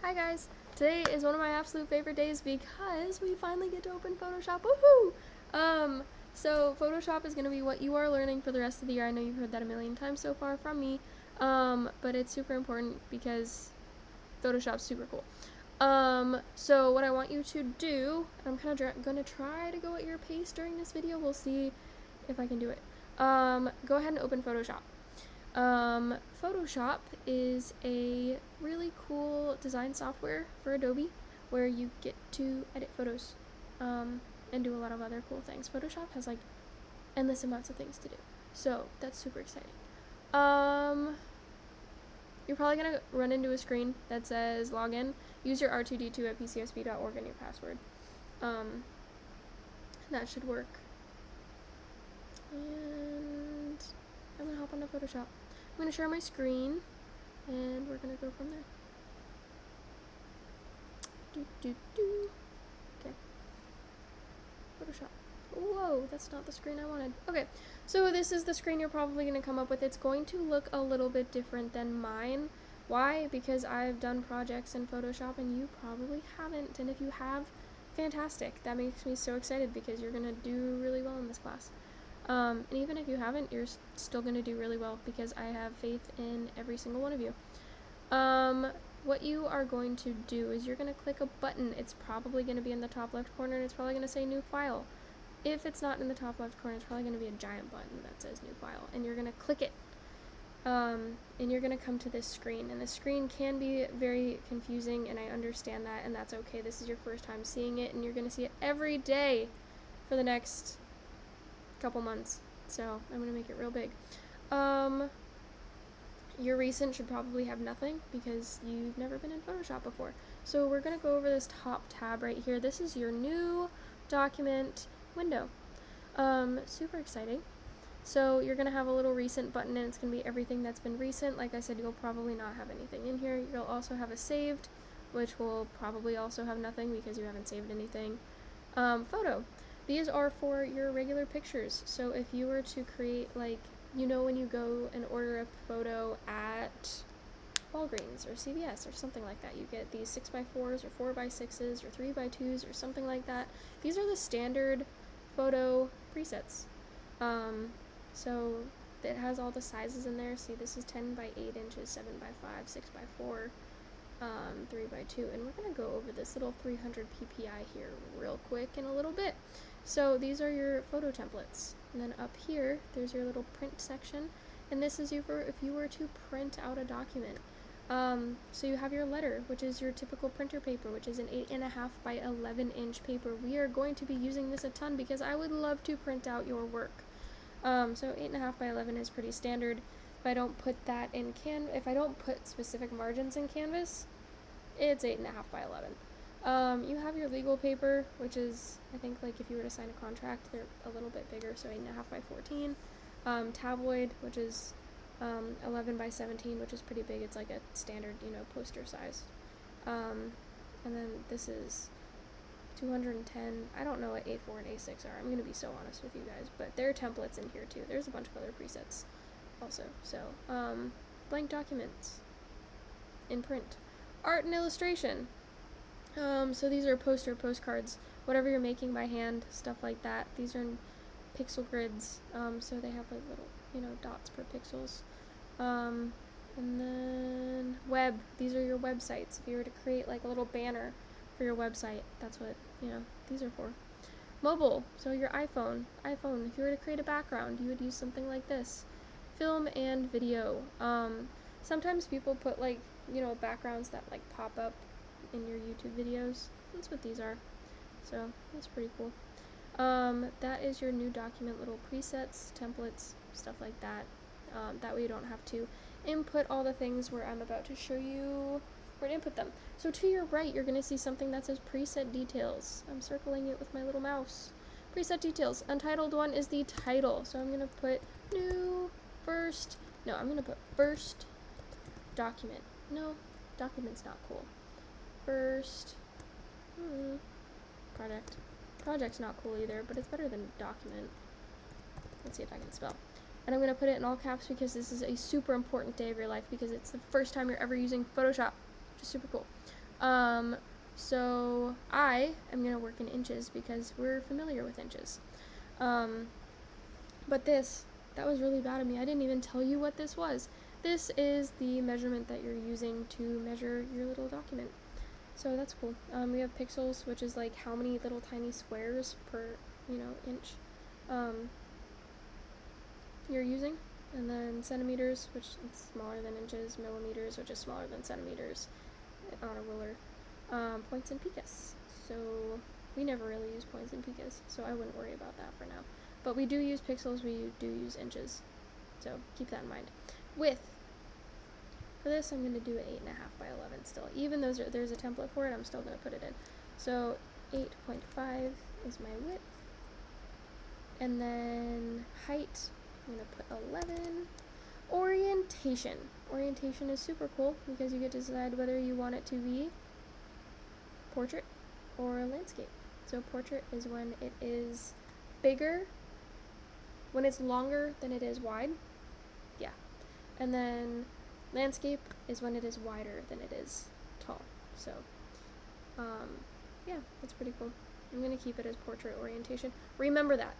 Hi guys! Today is one of my absolute favorite days because we finally get to open Photoshop. Woohoo! So Photoshop is going to be what you are learning for the rest of the year. I know you've heard that a million times so far from me, but it's super important because Photoshop's super cool. So what I want you to do, I'm kind of going to try to go at your pace during this video. We'll see if I can do it. Go ahead and open Photoshop. Photoshop is a really cool design software for Adobe where you get to edit photos and do a lot of other cool things. Photoshop has like endless amounts of things to do, so that's super exciting. You're probably gonna run into a screen that says login. Use your R2D2 at pcsb.org and your password. That should work. And I'm gonna hop onto Photoshop. I'm going to share my screen, and we're going to go from there. Okay. Photoshop. Whoa, that's not the screen I wanted. Okay, so this is the screen you're probably going to come up with. It's going to look a little bit different than mine. Why? Because I've done projects in Photoshop, and you probably haven't. And if you have, fantastic. That makes me so excited because you're going to do really well in this class. And even if you haven't, you're still going to do really well because I have faith in every single one of you. What you are going to do is you're going to click a button. It's probably going to be in the top left corner, and it's probably going to say new file. If it's not in the top left corner, it's probably going to be a giant button that says new file, and you're going to click it. And you're going to come to this screen, and the screen can be very confusing, and I understand that, and that's okay. This is your first time seeing it, and you're going to see it every day for the next couple months, so I'm gonna make it real big. Your recent should probably have nothing because you've never been in Photoshop before. So we're gonna go over this top tab right here. This is your new document window. Super exciting. So you're gonna have a little recent button, and it's gonna be everything that's been recent. Like I said, you'll probably not have anything in here. You'll also have a saved, which will probably also have nothing because you haven't saved anything. Photo. These are for your regular pictures. So if you were to create, like, when you go and order a photo at Walgreens or CVS or something like that, you get these 6x4s or 4x6s or 3x2s or something like that. These are the standard photo presets. So it has all the sizes in there. See, this is 10x8 inches, 7x5, 6x4, 3x2, and we're going to go over this little 300 ppi here real quick in a little bit. So these are your photo templates, and then up here there's your little print section, and this is if you were to print out a document. So you have your letter, which is your typical printer paper, which is an 8.5 by 11 inch paper. We are going to be using this a ton because I would love to print out your work. So 8.5 by 11 is pretty standard. If I don't put that in if I don't put specific margins in Canvas, it's 8.5 by 11. You have your legal paper, which is, I think, like if you were to sign a contract, they're a little bit bigger, so 8.5 by 14. Tabloid, which is 11 by 17, which is pretty big. It's like a standard, poster size. And then this is 210. I don't know what A4 and A6 are. I'm going to be so honest with you guys, but there are templates in here too. There's a bunch of other presets also. So, blank documents in print. Art and illustration. So these are postcards, whatever you're making by hand, stuff like that. These are in pixel grids, so they have like little, dots per pixels. And then web, these are your websites. If you were to create like a little banner for your website, that's what, these are for. Mobile, so your iPhone, if you were to create a background, you would use something like this. Film and video. Sometimes people put like, backgrounds that like pop up in your YouTube videos. That's what these are. So that's pretty cool. That is your new document, little presets, templates, stuff like that. That way you don't have to input all the things where I'm about to show you where to input them. So to your right, you're going to see something that says preset details. I'm circling it with my little mouse. Preset details. Untitled one is the title. So I'm going to put I'm going to put first document. No, document's not cool. First project. Project's not cool either, but it's better than document. Let's see if I can spell. And I'm going to put it in all caps because this is a super important day of your life because it's the first time you're ever using Photoshop, which is super cool. So I am going to work in inches because we're familiar with inches. But that was really bad of me. I didn't even tell you what this was. This is the measurement that you're using to measure your little document. So that's cool. We have pixels, which is like how many little tiny squares per, inch you're using. And then centimeters, which is smaller than inches, millimeters, which is smaller than centimeters on a ruler. Points and picas. So we never really use points and picas, so I wouldn't worry about that for now. But we do use pixels, we do use inches. So keep that in mind. Width. For this, I'm going to do an 8.5 by 11 still. Even though there's a template for it, I'm still going to put it in. So 8.5 is my width. And then height, I'm going to put 11. Orientation. Orientation is super cool because you get to decide whether you want it to be portrait or landscape. So portrait is when it is bigger, when it's longer than it is wide. Yeah. And then landscape is when it is wider than it is tall. So, yeah, that's pretty cool. I'm going to keep it as portrait orientation. Remember that.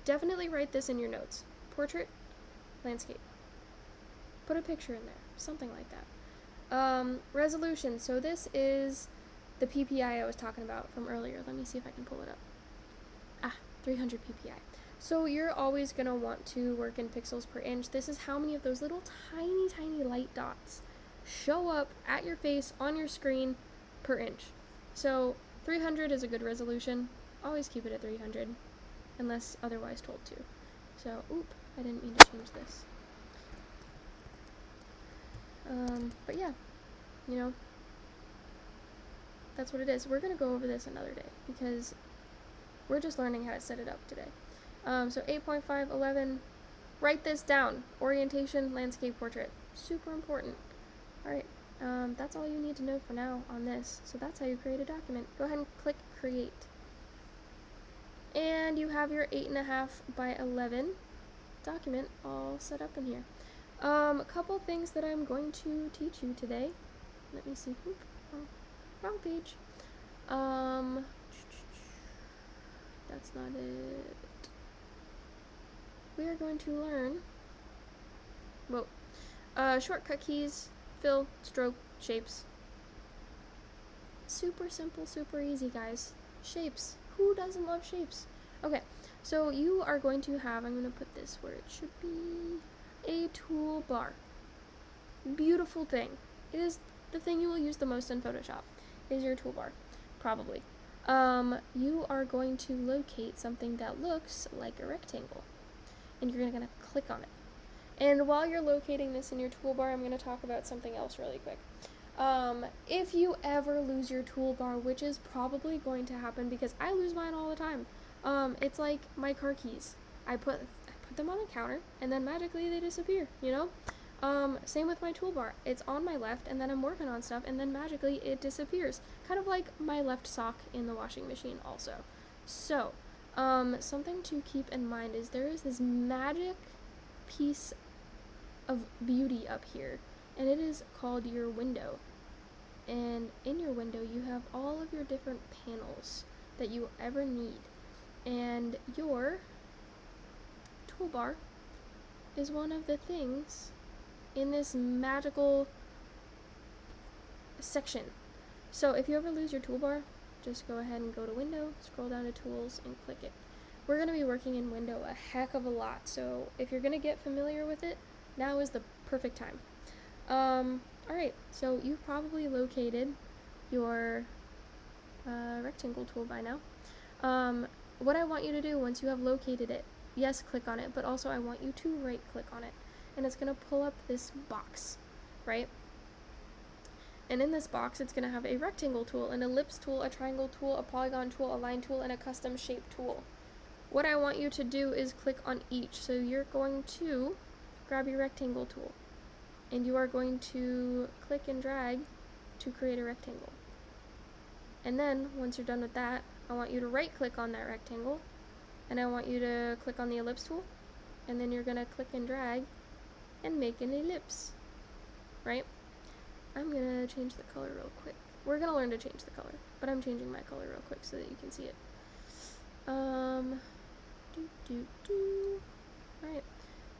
Definitely write this in your notes. Portrait, landscape. Put a picture in there. Something like that. Resolution. So this is the PPI I was talking about from earlier. Let me see if I can pull it up. 300 PPI. So you're always going to want to work in pixels per inch. This is how many of those little tiny, tiny light dots show up at your face on your screen per inch. So 300 is a good resolution. Always keep it at 300 unless otherwise told to. So, I didn't mean to change this. But yeah, that's what it is. We're going to go over this another day because we're just learning how to set it up today. So 8.5, 11, write this down. Orientation, landscape, portrait. Super important. Alright, that's all you need to know for now on this. So that's how you create a document. Go ahead and click create. And you have your 8.5 by 11 document all set up in here. A couple things that I'm going to teach you today. Let me see. Wrong page. That's not it. We are going to learn, shortcut keys, fill, stroke, shapes. Super simple, super easy, guys. Shapes. Who doesn't love shapes? Okay, so you are going to have, I'm going to put this where it should be, a toolbar. Beautiful thing. It is the thing you will use the most in Photoshop, is your toolbar, probably. You are going to locate something that looks like a rectangle, and you're going to click on it. And while you're locating this in your toolbar, I'm going to talk about something else really quick. If you ever lose your toolbar, which is probably going to happen because I lose mine all the time, it's like my car keys. I put them on the counter, and then magically they disappear, Same with my toolbar. It's on my left, and then I'm working on stuff, and then magically it disappears. Kind of like my left sock in the washing machine also. So, something to keep in mind is there is this magic piece of beauty up here, and it is called your window. And in your window, you have all of your different panels that you ever need. And your toolbar is one of the things in this magical section. So if you ever lose your toolbar, just go ahead and go to Window, scroll down to Tools, and click it. We're going to be working in Window a heck of a lot, so if you're going to get familiar with it, now is the perfect time. Alright, so you've probably located your rectangle tool by now. What I want you to do once you have located it, yes, click on it, but also I want you to right click on it. And it's going to pull up this box, right? And in this box, it's going to have a rectangle tool, an ellipse tool, a triangle tool, a polygon tool, a line tool, and a custom shape tool. What I want you to do is click on each. So you're going to grab your rectangle tool, and you are going to click and drag to create a rectangle. And then, once you're done with that, I want you to right click on that rectangle, and I want you to click on the ellipse tool, and then you're going to click and drag and make an ellipse, right? I'm going to change the color real quick we're gonna learn to change the color, but I'm changing my color real quick so that you can see it. Alright,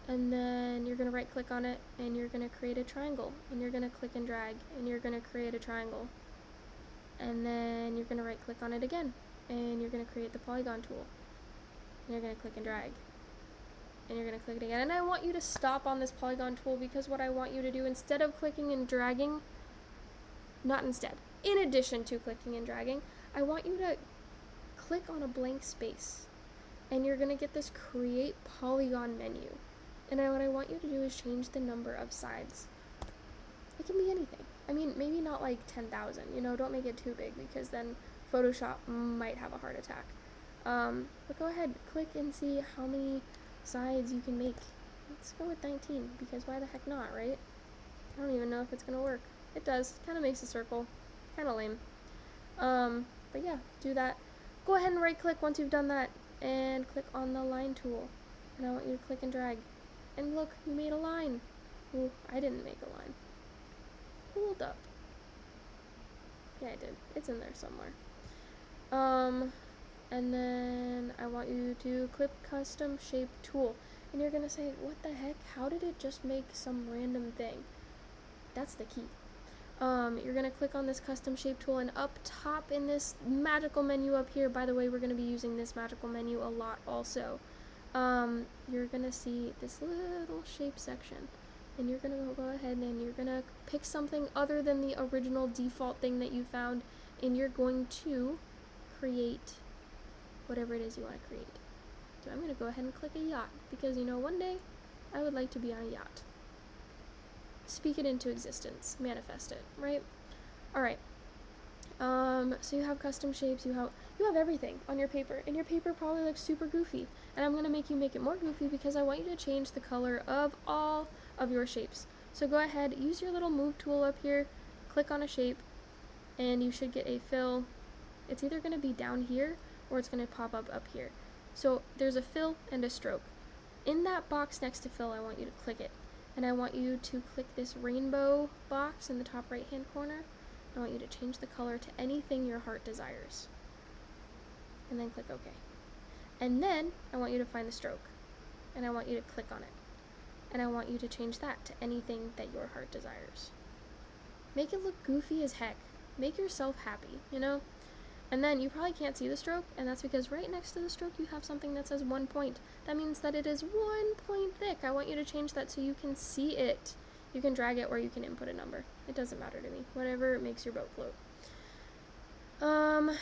and then you're gonna right click on it, and you're gonna create a triangle, and you're gonna click and drag, and you're gonna create a triangle, and then you're gonna right click on it again, and you're gonna create the polygon tool, and you're gonna click and drag, and you're gonna click it again. And I want you to stop on this polygon tool, because what I want you to do, instead of clicking and dragging, not instead, in addition to clicking and dragging, I want you to click on a blank space, and you're gonna get this create polygon menu. And what I want you to do is change the number of sides. It can be anything. I mean, maybe not like 10,000, you know, don't make it too big, because then Photoshop might have a heart attack. But go ahead, click and see how many sides you can make. Let's go with 19, because why the heck not, right? I don't even know if it's gonna work. It does, kind of makes a circle, kind of lame. But yeah, do that. Go ahead and right click once you've done that, and click on the line tool, and I want you to click and drag, and look, you made a line. Ooh, I didn't make a line. Hold up. Yeah, I did. It's in there somewhere. And then I want you to click custom shape tool, and you're gonna say, what the heck, how did it just make some random thing? That's the key. You're gonna click on this custom shape tool, and up top in this magical menu up here, by the way, we're gonna be using this magical menu a lot also, you're gonna see this little shape section, and you're gonna go ahead and you're gonna pick something other than the original default thing that you found, and you're going to create whatever it is you want to create. So I'm gonna go ahead and click a yacht, because you know, one day I would like to be on a yacht. Speak it into existence, manifest it, right? Alright, so you have custom shapes, you have everything on your paper, and your paper probably looks super goofy, and I'm going to make it more goofy, because I want you to change the color of all of your shapes. So go ahead, use your little move tool up here, click on a shape, and you should get a fill. It's either going to be down here, or it's going to pop up here. So there's a fill and a stroke. In that box next to fill, I want you to click it. And I want you to click this rainbow box in the top right hand corner. I want you to change the color to anything your heart desires. And then click OK. And then I want you to find the stroke. And I want you to click on it. And I want you to change that to anything that your heart desires. Make it look goofy as heck. Make yourself happy, you know? And then you probably can't see the stroke, and that's because right next to the stroke you have something that says 1 point. That means that it is 1 point thick. I want you to change that so you can see it. You can drag it, or you can input a number. It doesn't matter to me. Whatever makes your boat float. And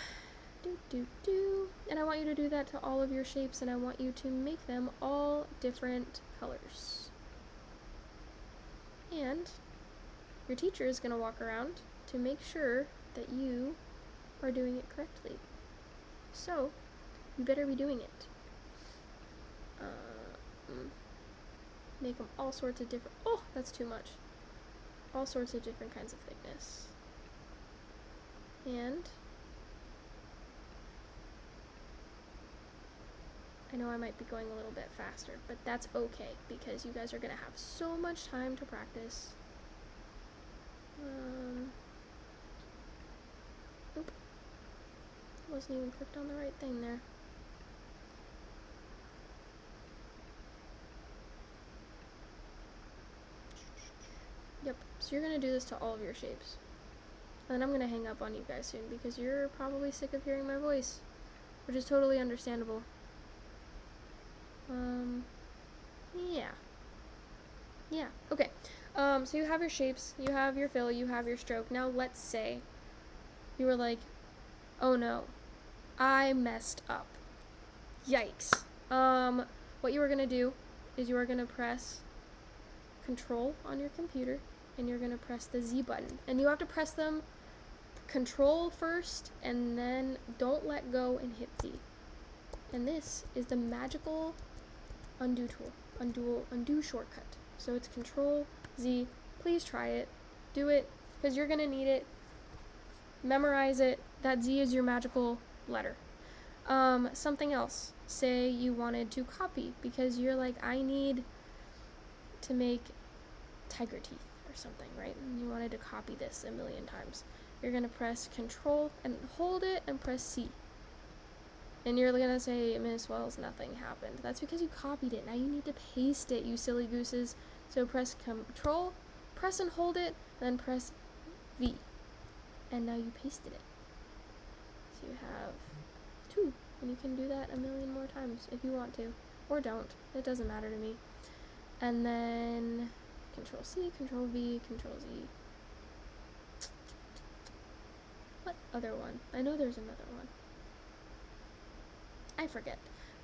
I want you to do that to all of your shapes, and I want you to make them all different colors. And your teacher is going to walk around to make sure that you are doing it correctly. So, you better be doing it. Make them all sorts of different, oh, that's too much. All sorts of different kinds of thickness. And I know I might be going a little bit faster, but that's okay, because you guys are going to have so much time to practice. Oop. Wasn't even clicked on the right thing there. Yep, so you're going to do this to all of your shapes. And I'm going to hang up on you guys soon, because you're probably sick of hearing my voice, which is totally understandable. Yeah, okay. So you have your shapes, you have your fill, you have your stroke. Now let's say you were like, oh no, I messed up. Yikes. What you are going to do is you are going to press Control on your computer, and you're going to press the Z button. And you have to press them Control first, and then don't let go and hit Z. And this is the magical undo tool, undo shortcut. So it's Control Z. Please try it. Do it, because you're going to need it. Memorize it. That Z is your magical letter. Something else. Say you wanted to copy, because you're like, I need to make tiger teeth or something, right? And you wanted to copy this a million times. you're going to press Control and hold it and press C. And you're going to say, Miss Wells, nothing happened. That's because you copied it. Now you need to paste it, you silly gooses. So press Control, press and hold it, then press V. And now you pasted it. So you have 2. And you can do that a million more times if you want to. Or don't. It doesn't matter to me. And then Control C, Control V, Control Z. What other one? I know there's another one. I forget.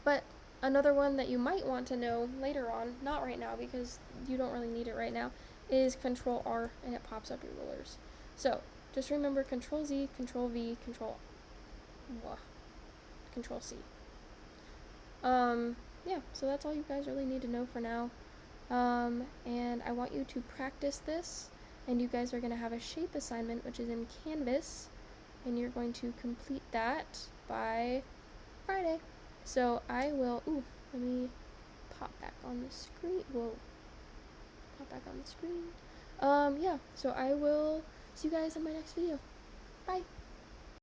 But another one that you might want to know later on, not right now because you don't really need it right now, is Control R and it pops up your rulers. So just remember Control Z, Control V, Control C. Yeah, so that's all you guys really need to know for now. And I want you to practice this, and you guys are going to have a shape assignment, which is in Canvas, and you're going to complete that by Friday. So I will, let me pop back on the screen. Whoa. Pop back on the screen. Yeah, so I will see you guys in my next video. Bye.